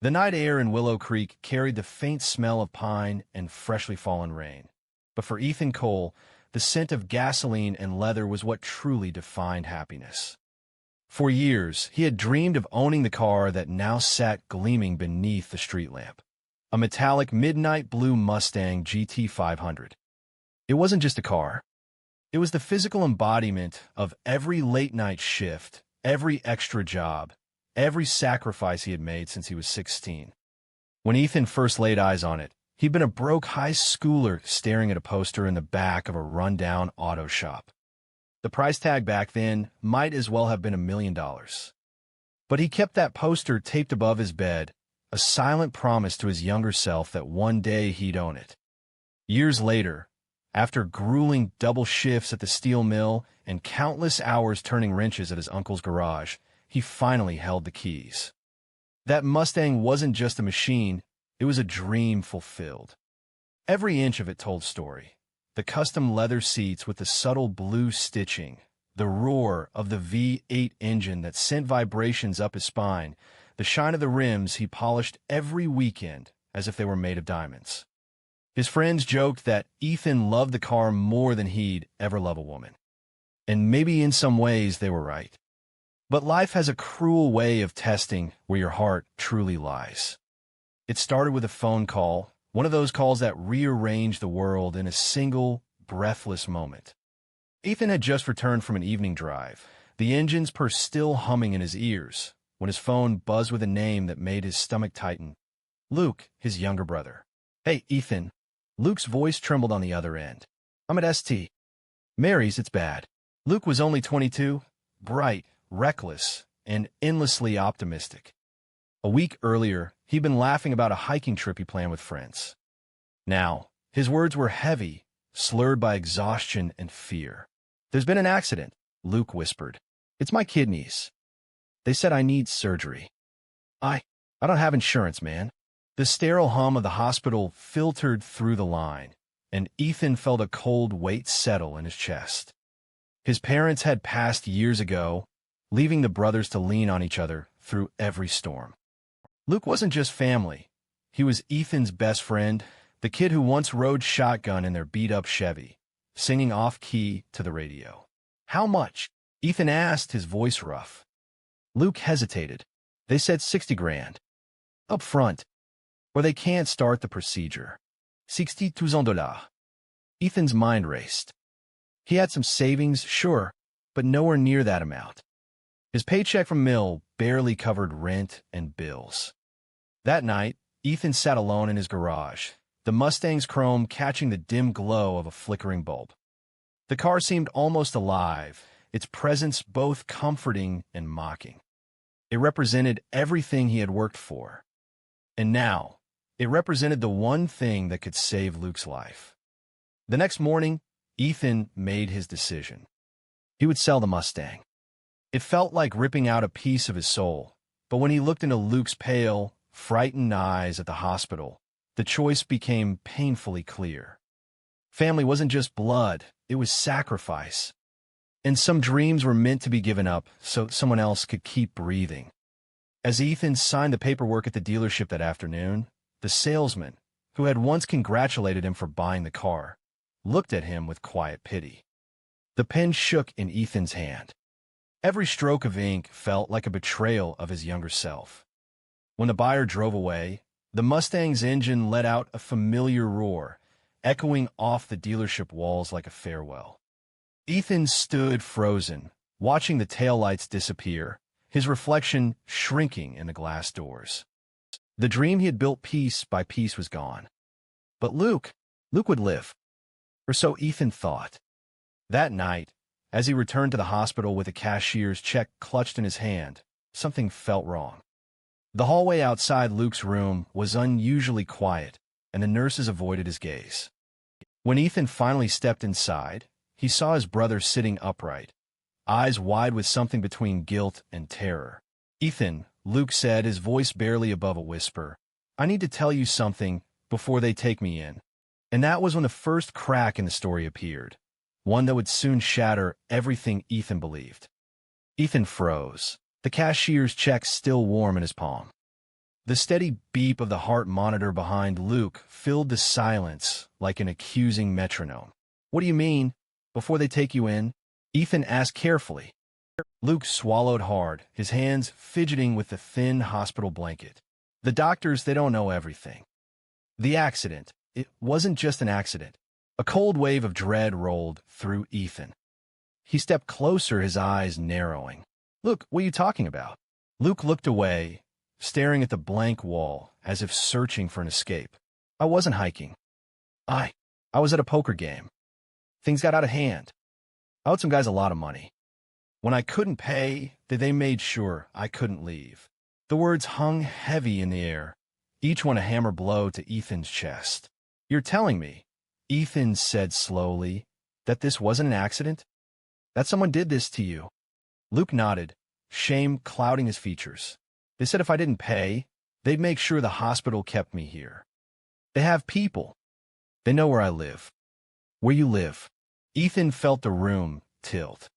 The night air in Willow Creek carried the faint smell of pine and freshly fallen rain. But for Ethan Cole, the scent of gasoline and leather was what truly defined happiness. For years, he had dreamed of owning the car that now sat gleaming beneath the street lamp. A metallic midnight blue Mustang GT500. It wasn't just a car. It was the physical embodiment of every late-night shift, every extra job, every sacrifice he had made since he was 16. When Ethan first laid eyes on it, he'd been a broke high schooler staring at a poster in the back of a rundown auto shop. The price tag back then might as well have been $1 million. But he kept that poster taped above his bed, a silent promise to his younger self that one day he'd own it. Years later, after grueling double shifts at the steel mill and countless hours turning wrenches at his uncle's garage, he finally held the keys. That Mustang wasn't just a machine, it was a dream fulfilled. Every inch of it told story. The custom leather seats with the subtle blue stitching, the roar of the V8 engine that sent vibrations up his spine, the shine of the rims he polished every weekend as if they were made of diamonds. His friends joked that Ethan loved the car more than he'd ever love a woman. And maybe in some ways they were right. But life has a cruel way of testing where your heart truly lies. It started with a phone call, one of those calls that rearranged the world in a single, breathless moment. Ethan had just returned from an evening drive, the engine's purr still humming in his ears, when his phone buzzed with a name that made his stomach tighten. Luke, his younger brother. "Hey, Ethan." Luke's voice trembled on the other end. "I'm at ST. Mary's, it's bad." Luke was only 22, bright, reckless, and endlessly optimistic. A week earlier, he'd been laughing about a hiking trip he planned with friends. Now, his words were heavy, slurred by exhaustion and fear. "There's been an accident," Luke whispered. "It's my kidneys. They said I need surgery. I don't have insurance, man." The sterile hum of the hospital filtered through the line, and Ethan felt a cold weight settle in his chest. His parents had passed years ago, leaving the brothers to lean on each other through every storm. Luke wasn't just family. He was Ethan's best friend, the kid who once rode shotgun in their beat-up Chevy, singing off-key to the radio. "How much?" Ethan asked, his voice rough. Luke hesitated. "They said 60 grand. Up front. Or they can't start the procedure. $60,000. Ethan's mind raced. He had some savings, sure, but nowhere near that amount. His paycheck from mill barely covered rent and bills. That night, Ethan sat alone in his garage, the Mustang's chrome catching the dim glow of a flickering bulb. The car seemed almost alive, its presence both comforting and mocking. It represented everything he had worked for. And now, it represented the one thing that could save Luke's life. The next morning, Ethan made his decision. He would sell the Mustang. It felt like ripping out a piece of his soul, but when he looked into Luke's pale, frightened eyes at the hospital, the choice became painfully clear. Family wasn't just blood, it was sacrifice. And some dreams were meant to be given up so someone else could keep breathing. As Ethan signed the paperwork at the dealership that afternoon, the salesman, who had once congratulated him for buying the car, looked at him with quiet pity. The pen shook in Ethan's hand. Every stroke of ink felt like a betrayal of his younger self. When the buyer drove away, the Mustang's engine let out a familiar roar, echoing off the dealership walls like a farewell. Ethan stood frozen, watching the taillights disappear, his reflection shrinking in the glass doors. The dream he had built piece by piece was gone. But Luke would live. Or so Ethan thought. That night, as he returned to the hospital with a cashier's check clutched in his hand, something felt wrong. The hallway outside Luke's room was unusually quiet, and the nurses avoided his gaze. When Ethan finally stepped inside, he saw his brother sitting upright, eyes wide with something between guilt and terror. "Ethan," Luke said, his voice barely above a whisper, "I need to tell you something before they take me in." And that was when the first crack in the story appeared, one that would soon shatter everything Ethan believed. Ethan froze, the cashier's check still warm in his palm. The steady beep of the heart monitor behind Luke filled the silence like an accusing metronome. "What do you mean? Before they take you in?" Ethan asked carefully. Luke swallowed hard, his hands fidgeting with the thin hospital blanket. "The doctors, they don't know everything." The accident. It wasn't just an accident. A cold wave of dread rolled through Ethan. He stepped closer, his eyes narrowing. "Look, what are you talking about?" Luke looked away, staring at the blank wall, as if searching for an escape. "I wasn't hiking. I was at a poker game. Things got out of hand. I owed some guys a lot of money. When I couldn't pay, they made sure I couldn't leave." The words hung heavy in the air, each one a hammer blow to Ethan's chest. "You're telling me," Ethan said slowly, "that this wasn't an accident? That someone did this to you?" Luke nodded, shame clouding his features. "They said if I didn't pay, they'd make sure the hospital kept me here. They have people. They know where I live." "Where you live?" Ethan felt the room tilt.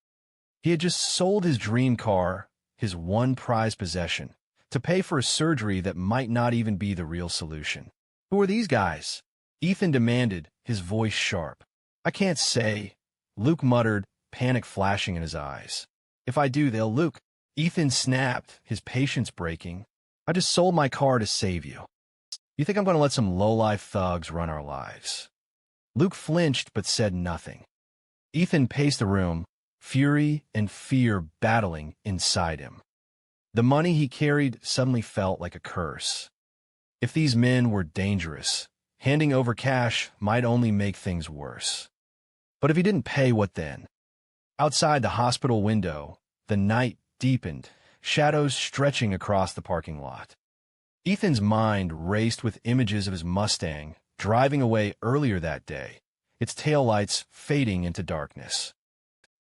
He had just sold his dream car, his one prized possession, to pay for a surgery that might not even be the real solution. "Who are these guys?" Ethan demanded, his voice sharp. "I can't say," Luke muttered, panic flashing in his eyes. "If I do, they'll Luke." Ethan snapped, his patience breaking. "I just sold my car to save you. You think I'm going to let some low-life thugs run our lives?" Luke flinched but said nothing. Ethan paced the room, fury and fear battling inside him. The money he carried suddenly felt like a curse. If these men were dangerous, handing over cash might only make things worse. But if he didn't pay, what then? Outside the hospital window, the night deepened, shadows stretching across the parking lot. Ethan's mind raced with images of his Mustang driving away earlier that day, its taillights fading into darkness.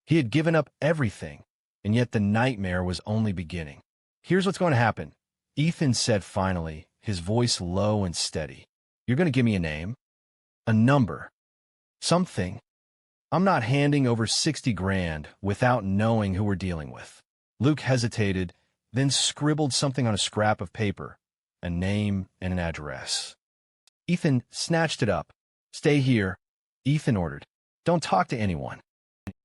He had given up everything, and yet the nightmare was only beginning. "Here's what's going to happen," Ethan said finally, his voice low and steady. "You're going to give me a name, a number, something. I'm not handing over 60 grand without knowing who we're dealing with." Luke hesitated, then scribbled something on a scrap of paper, a name and an address. Ethan snatched it up. "Stay here," Ethan ordered. "Don't talk to anyone.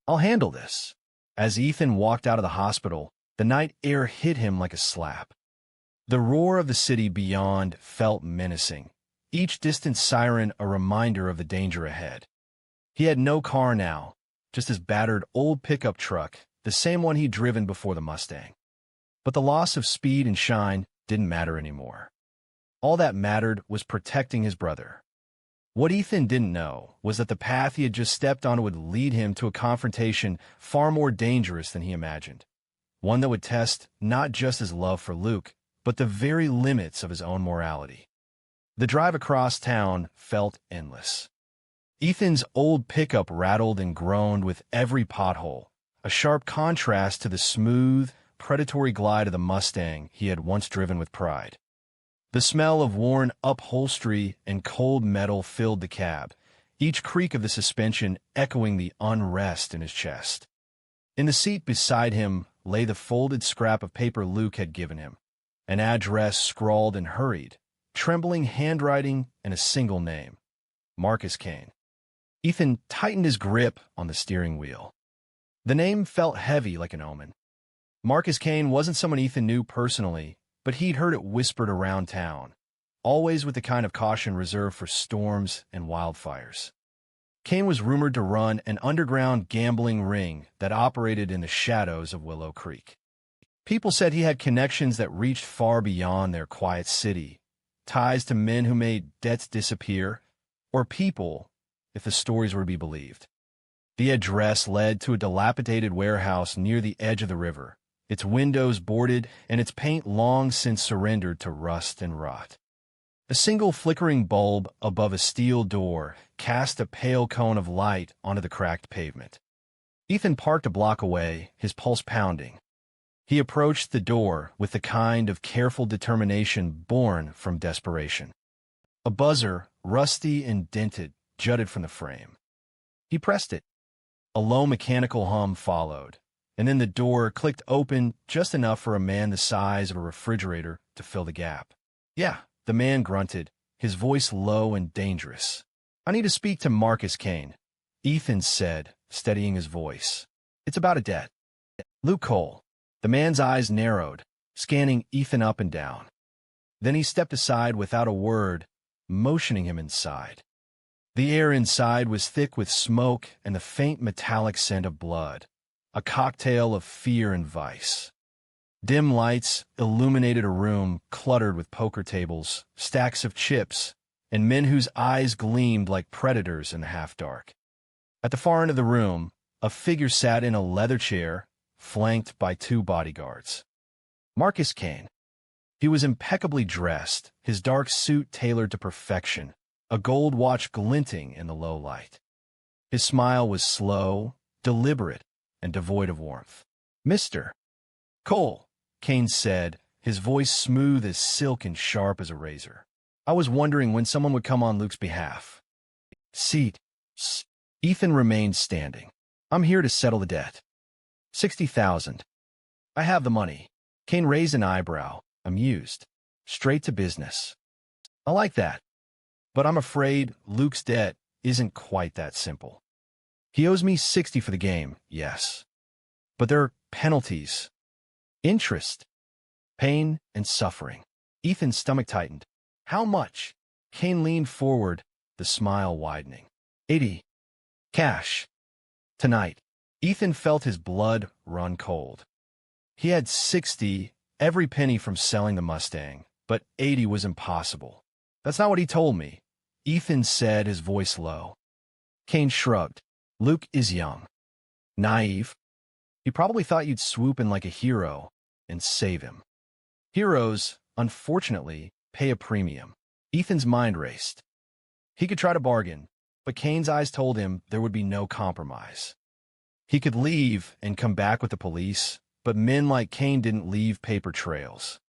I'll handle this." As Ethan walked out of the hospital, the night air hit him like a slap. The roar of the city beyond felt menacing, each distant siren a reminder of the danger ahead. He had no car now, just his battered old pickup truck, the same one he'd driven before the Mustang. But the loss of speed and shine didn't matter anymore. All that mattered was protecting his brother. What Ethan didn't know was that the path he had just stepped on would lead him to a confrontation far more dangerous than he imagined. One that would test not just his love for Luke, but the very limits of his own morality. The drive across town felt endless. Ethan's old pickup rattled and groaned with every pothole, a sharp contrast to the smooth, predatory glide of the Mustang he had once driven with pride. The smell of worn upholstery and cold metal filled the cab, each creak of the suspension echoing the unrest in his chest. In the seat beside him lay the folded scrap of paper Luke had given him, an address scrawled in hurried, trembling handwriting and a single name, Marcus Kane. Ethan tightened his grip on the steering wheel. The name felt heavy like an omen. Marcus Kane wasn't someone Ethan knew personally, but he'd heard it whispered around town, always with the kind of caution reserved for storms and wildfires. Kane was rumored to run an underground gambling ring that operated in the shadows of Willow Creek. People said he had connections that reached far beyond their quiet city, ties to men who made debts disappear, or people, if the stories were to be believed. The address led to a dilapidated warehouse near the edge of the river, its windows boarded and its paint long since surrendered to rust and rot. A single flickering bulb above a steel door cast a pale cone of light onto the cracked pavement. Ethan parked a block away, his pulse pounding. He approached the door with the kind of careful determination born from desperation. A buzzer, rusty and dented, jutted from the frame. He pressed it. A low mechanical hum followed, and then the door clicked open just enough for a man the size of a refrigerator to fill the gap. Yeah, the man grunted, his voice low and dangerous. I need to speak to Marcus Kane, Ethan said, steadying his voice. It's about a debt. Luke Cole. The man's eyes narrowed, scanning Ethan up and down. Then he stepped aside without a word, motioning him inside. The air inside was thick with smoke and the faint metallic scent of blood, a cocktail of fear and vice. Dim lights illuminated a room cluttered with poker tables, stacks of chips, and men whose eyes gleamed like predators in the half-dark. At the far end of the room, a figure sat in a leather chair, flanked by two bodyguards. Marcus Kane. He was impeccably dressed, his dark suit tailored to perfection, a gold watch glinting in the low light. His smile was slow, deliberate, and devoid of warmth. Mr. Cole, Kane said, his voice smooth as silk and sharp as a razor. I was wondering when someone would come on Luke's behalf. Seat. Ethan remained standing. I'm here to settle the debt. 60,000. I have the money. Kane raised an eyebrow, amused. Straight to business. I like that. But I'm afraid Luke's debt isn't quite that simple. He owes me 60 for the game, yes. But there are penalties, interest, pain, and suffering. Ethan's stomach tightened. How much? Kane leaned forward, the smile widening. 80. Cash. Tonight. Ethan felt his blood run cold. He had 60, every penny from selling the Mustang, but 80 was impossible. That's not what he told me, Ethan said, his voice low. Kane shrugged. Luke is young. Naive. He probably thought you'd swoop in like a hero and save him. Heroes, unfortunately, pay a premium. Ethan's mind raced. He could try to bargain, but Kane's eyes told him there would be no compromise. He could leave and come back with the police, but men like Kane didn't leave paper trails.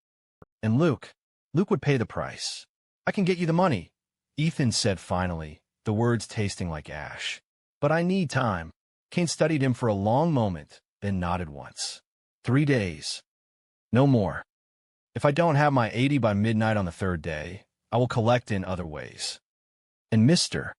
And Luke would pay the price. I can get you the money, Ethan said finally, the words tasting like ash. But I need time. Kane studied him for a long moment, then nodded once. 3 days. No more. If I don't have my 80 by midnight on the third day, I will collect in other ways. And Mr.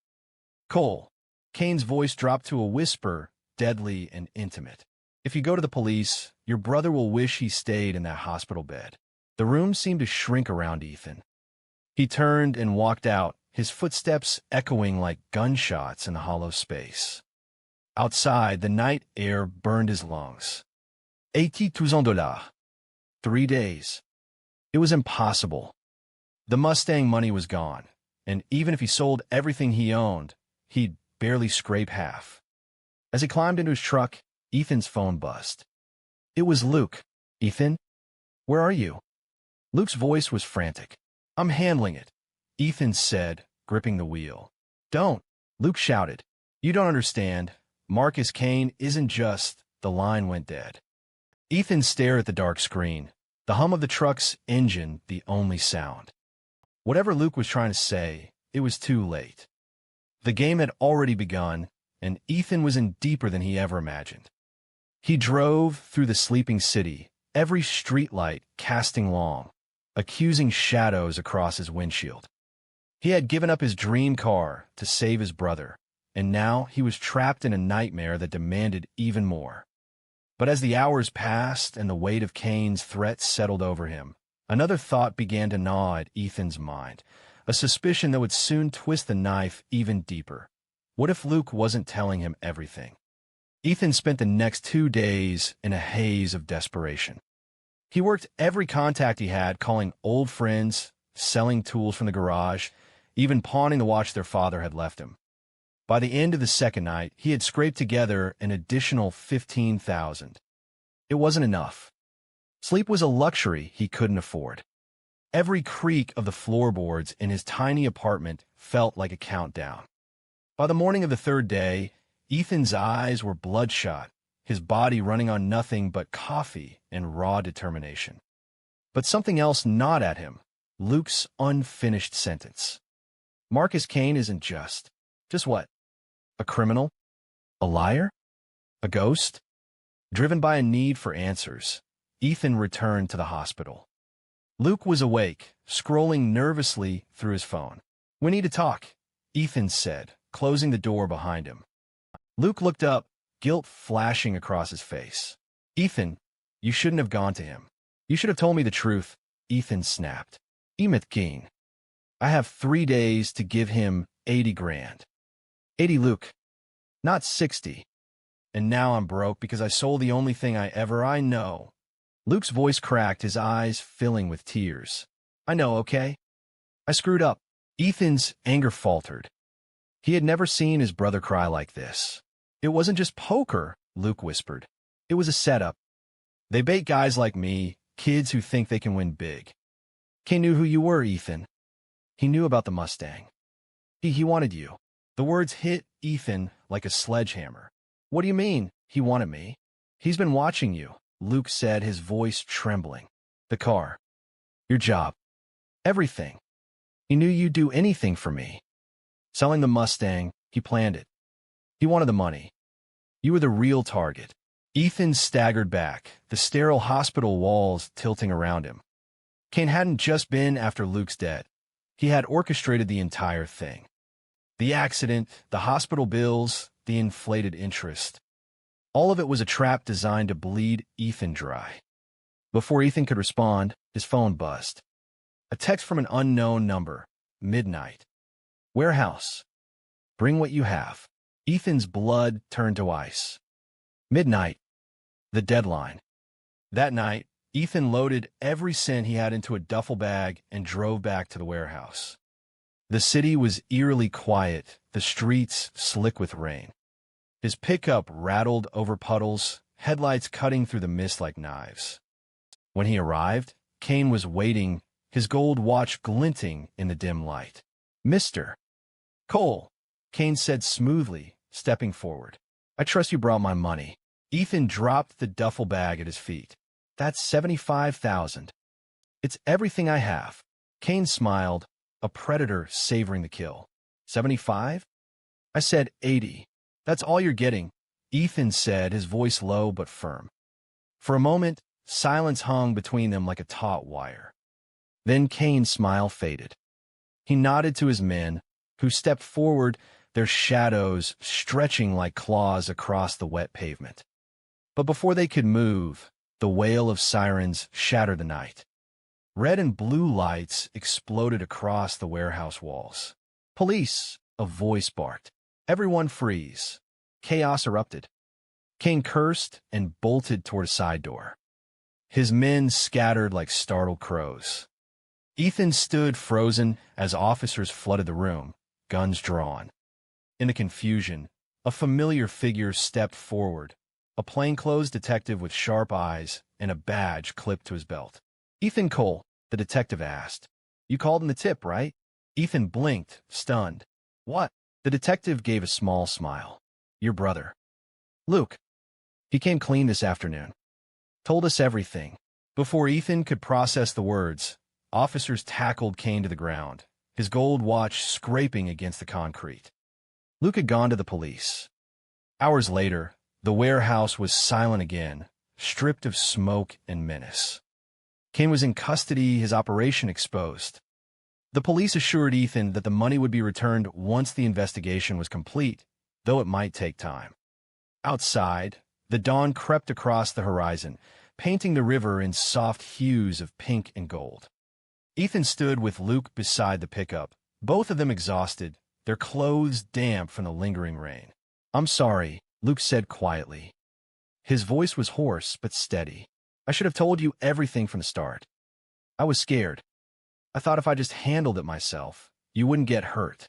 Cole, Kane's voice dropped to a whisper, deadly and intimate. If you go to the police, your brother will wish he stayed in that hospital bed. The room seemed to shrink around Ethan. He turned and walked out, his footsteps echoing like gunshots in the hollow space. Outside, the night air burned his lungs. $80,000. 3 days. It was impossible. The Mustang money was gone, and even if he sold everything he owned, he'd barely scrape half. As he climbed into his truck, Ethan's phone buzzed. It was Luke. Ethan? Where are you? Luke's voice was frantic. I'm handling it, Ethan said, gripping the wheel. Don't, Luke shouted. You don't understand. Marcus Kane isn't just... The line went dead. Ethan stared at the dark screen, the hum of the truck's engine the only sound. Whatever Luke was trying to say, it was too late. The game had already begun, and Ethan was in deeper than he ever imagined. He drove through the sleeping city, every streetlight casting long, accusing shadows across his windshield. He had given up his dream car to save his brother, and now he was trapped in a nightmare that demanded even more. But as the hours passed and the weight of Kane's threats settled over him, another thought began to gnaw at Ethan's mind, a suspicion that would soon twist the knife even deeper. What if Luke wasn't telling him everything? Ethan spent the next 2 days in a haze of desperation. He worked every contact he had, calling old friends, selling tools from the garage, even pawning the watch their father had left him. By the end of the second night, he had scraped together an additional $15,000. It wasn't enough. Sleep was a luxury he couldn't afford. Every creak of the floorboards in his tiny apartment felt like a countdown. By the morning of the third day, Ethan's eyes were bloodshot, his body running on nothing but coffee and raw determination. But something else gnawed at him, Luke's unfinished sentence. Marcus Kane isn't just what? A criminal? A liar? A ghost? Driven by a need for answers, Ethan returned to the hospital. Luke was awake, scrolling nervously through his phone. "We need to talk," Ethan said, closing the door behind him. Luke looked up, guilt flashing across his face. "Ethan, you shouldn't have gone to him. You should have told me the truth," Ethan snapped. "Emeth Geen. I have 3 days to give him 80 grand. 80, Luke. Not 60. And now I'm broke because I sold the only thing I know." Luke's voice cracked, his eyes filling with tears. "I know, okay? I screwed up." Ethan's anger faltered. He had never seen his brother cry like this. "It wasn't just poker," Luke whispered. "It was a setup. They bait guys like me, kids who think they can win big. Kane knew who you were, Ethan. He knew about the Mustang. He wanted you." The words hit Ethan like a sledgehammer. "What do you mean, he wanted me?" "He's been watching you," Luke said, his voice trembling. "The car. Your job. Everything. He knew you'd do anything for me. Selling the Mustang, he planned it. He wanted the money. You were the real target." Ethan staggered back, the sterile hospital walls tilting around him. Kane hadn't just been after Luke's death. He had orchestrated the entire thing. The accident, the hospital bills, the inflated interest. All of it was a trap designed to bleed Ethan dry. Before Ethan could respond, his phone buzzed. A text from an unknown number. Midnight. "Warehouse. Bring what you have." Ethan's blood turned to ice. Midnight. The deadline. That night, Ethan loaded every cent he had into a duffel bag and drove back to the warehouse. The city was eerily quiet, the streets slick with rain. His pickup rattled over puddles, headlights cutting through the mist like knives. When he arrived, Kane was waiting, his gold watch glinting in the dim light. "Mr. Cole," Kane said smoothly, stepping forward. "I trust you brought my money." Ethan dropped the duffel bag at his feet. "That's 75,000. It's everything I have." Kane smiled, a predator savoring the kill. 75? I said 80. "That's all you're getting," Ethan said, his voice low but firm. For a moment, silence hung between them like a taut wire. Then Kane's smile faded. He nodded to his men, who stepped forward, their shadows stretching like claws across the wet pavement. But before they could move, the wail of sirens shattered the night. Red and blue lights exploded across the warehouse walls. "Police!" a voice barked. "Everyone freeze." Chaos erupted. Kane cursed and bolted toward a side door. His men scattered like startled crows. Ethan stood frozen as officers flooded the room, guns drawn. In the confusion, a familiar figure stepped forward, a plainclothes detective with sharp eyes and a badge clipped to his belt. "Ethan Cole," the detective asked. "You called in the tip, right?" Ethan blinked, stunned. "What?" The detective gave a small smile. "Your brother. Luke. He came clean this afternoon. Told us everything." Before Ethan could process the words, officers tackled Kane to the ground, his gold watch scraping against the concrete. Luke had gone to the police. Hours later, the warehouse was silent again, stripped of smoke and menace. Kane was in custody, his operation exposed. The police assured Ethan that the money would be returned once the investigation was complete, though it might take time. Outside, the dawn crept across the horizon, painting the river in soft hues of pink and gold. Ethan stood with Luke beside the pickup, both of them exhausted, their clothes damp from the lingering rain. "I'm sorry," Luke said quietly. His voice was hoarse but steady. "I should have told you everything from the start. I was scared. I thought if I just handled it myself, you wouldn't get hurt."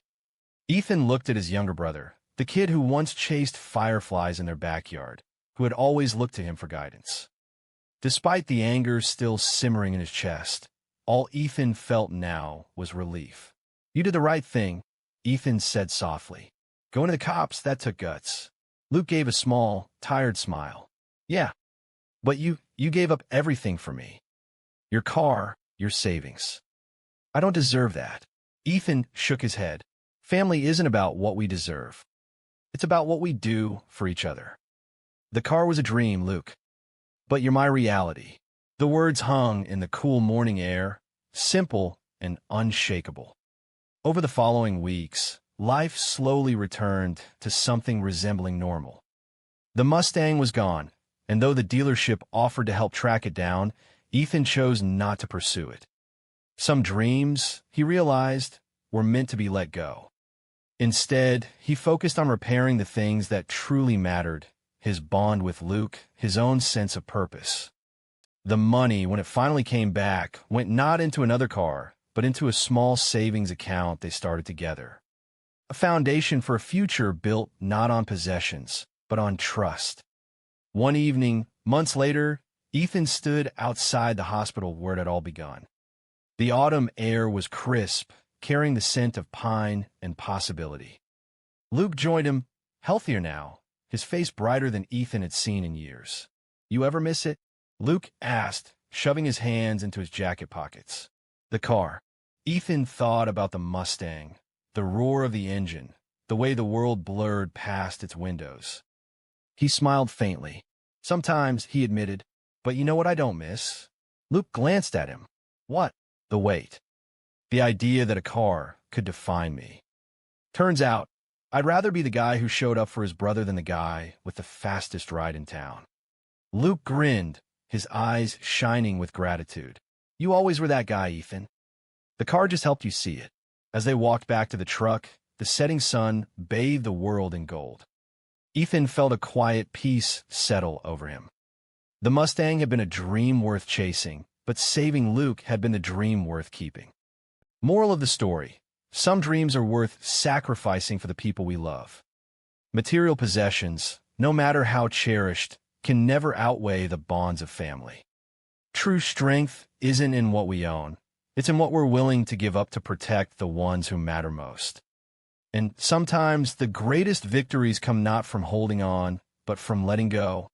Ethan looked at his younger brother, the kid who once chased fireflies in their backyard, who had always looked to him for guidance. Despite the anger still simmering in his chest, all Ethan felt now was relief. "You did the right thing," Ethan said softly. "Going to the cops, that took guts." Luke gave a small, tired smile. "Yeah, but you gave up everything for me. Your car, your savings. I don't deserve that." Ethan shook his head. "Family isn't about what we deserve. It's about what we do for each other. The car was a dream, Luke. But you're my reality. The words hung in the cool morning air, simple and unshakable. Over the following weeks, life slowly returned to something resembling normal. The Mustang was gone, and though the dealership offered to help track it down, Ethan chose not to pursue it. Some dreams, he realized, were meant to be let go. Instead, he focused on repairing the things that truly mattered: his bond with Luke, his own sense of purpose. The money, when it finally came back, went not into another car, but into a small savings account they started together. A foundation for a future built not on possessions, but on trust. One evening, months later, Ethan stood outside the hospital where it had all begun. The autumn air was crisp, carrying the scent of pine and possibility. Luke joined him, healthier now, his face brighter than Ethan had seen in years. "You ever miss it?" Luke asked, shoving his hands into his jacket pockets. The car. Ethan thought about the Mustang, the roar of the engine, the way the world blurred past its windows. He smiled faintly. "Sometimes," he admitted, "but you know what I don't miss?" Luke glanced at him. "What?" "The weight. The idea that a car could define me. Turns out, I'd rather be the guy who showed up for his brother than the guy with the fastest ride in town." Luke grinned, his eyes shining with gratitude. "You always were that guy, Ethan. The car just helped you see it." As they walked back to the truck, the setting sun bathed the world in gold. Ethan felt a quiet peace settle over him. The Mustang had been a dream worth chasing, but saving Luke had been the dream worth keeping. Moral of the story: some dreams are worth sacrificing for the people we love. Material possessions, no matter how cherished, can never outweigh the bonds of family. True strength isn't in what we own. It's in what we're willing to give up to protect the ones who matter most. And sometimes the greatest victories come not from holding on, but from letting go.